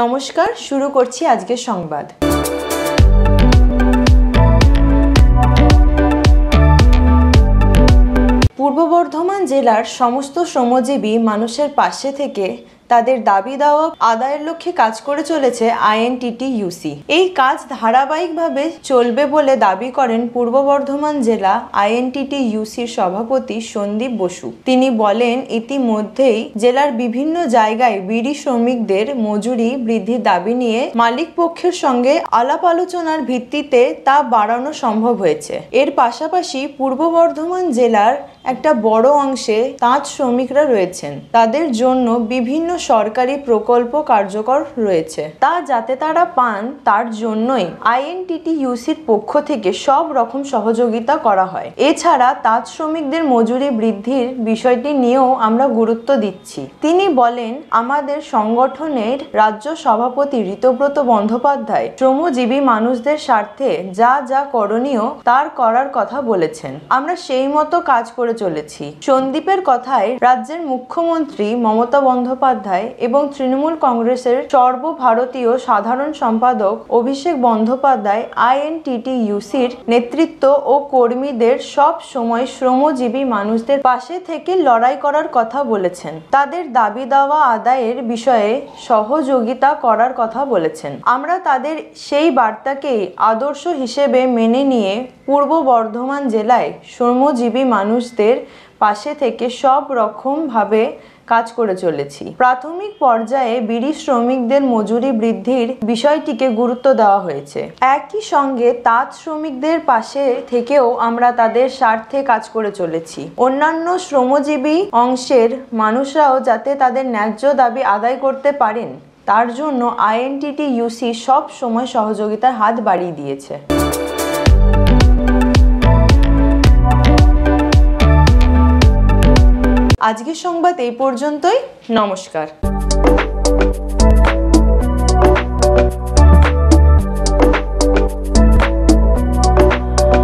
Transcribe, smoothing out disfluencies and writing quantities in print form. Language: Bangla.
নমস্কার, শুরু করছি আজকের সংবাদ। পূর্ব বর্ধমান জেলার সমস্ত শ্রমজীবী মানুষের পাশে থেকে তাদের দাবি দাওয়া আদায়ের লক্ষ্যে কাজ করে চলেছে আইএনটিটিইউসি। এই কাজ ধারাবাহিকভাবে চলবে বলে দাবি করেন পূর্ব বর্ধমান জেলা আইএনটিটিইউসির সভাপতি সন্দীপ বসু। তিনি বলেন, ইতিমধ্যেই জেলার বিভিন্ন জায়গায় বিড়ি শ্রমিকদের মজুরি বৃদ্ধির দাবি নিয়ে মালিক পক্ষের সঙ্গে আলাপ আলোচনার ভিত্তিতে তা বাড়ানো সম্ভব হয়েছে। এর পাশাপাশি পূর্ব বর্ধমান জেলার একটা বড় অংশে তাঁত শ্রমিকরা রয়েছেন। তাদের জন্য বিভিন্ন সরকারি প্রকল্প কার্যকর রয়েছে, তা যাতে তারা পান তার জন্যই আইএনটিটিইউসির পক্ষ থেকে সব রকম সহযোগিতা করা হয়। এছাড়া তাঁত শ্রমিকদের মজুরি বৃদ্ধির বিষয়টি নিয়েও আমরা গুরুত্ব দিচ্ছি। তিনি বলেন, আমাদের সংগঠনের রাজ্য সভাপতি ঋতব্রত বন্দ্যোপাধ্যায় শ্রমজীবী মানুষদের স্বার্থে যা যা করণীয় তার করার কথা বলেছেন। আমরা সেই মতো কাজ করে চলেছি। সন্দীপের কথায় রাজ্যের মুখ্যমন্ত্রী মমতা বন্দ্যোপাধ্যায় এবং তৃণমূল কংগ্রেসের সর্বভারতীয় সাধারণ সম্পাদক অভিষেক বন্দ্যোপাধ্যায় আইএনটিটিইউসির নেতৃত্ব ও কর্মীদের সব সময় শ্রমজীবী মানুষদের পাশে থেকে লড়াই করার কথা বলেছেন। তাদের দাবি দাওয়া আদায়ের বিষয়ে সহযোগিতা করার কথা বলেছেন। আমরা তাদের সেই বার্তাকেই আদর্শ হিসেবে মেনে নিয়ে পূর্ব বর্ধমান জেলায় শ্রমজীবী মানুষদের পাশে থেকে সব রকমভাবে কাজ করে চলেছি। প্রাথমিক পর্যায়ে বিড়ি শ্রমিকদের মজুরি বৃদ্ধির বিষয়টিকে গুরুত্ব দেওয়া হয়েছে। একই সঙ্গে তাঁত শ্রমিকদের পাশে থেকেও আমরা তাদের স্বার্থে কাজ করে চলেছি। অন্যান্য শ্রমজীবী অংশের মানুষরাও যাতে তাদের ন্যায্য দাবি আদায় করতে পারেন তার জন্য আইএনটিটিইউসি সব সময় সহযোগিতার হাত বাড়িয়ে দিয়েছে। আজকের সংবাদ এই পর্যন্তই। নমস্কার।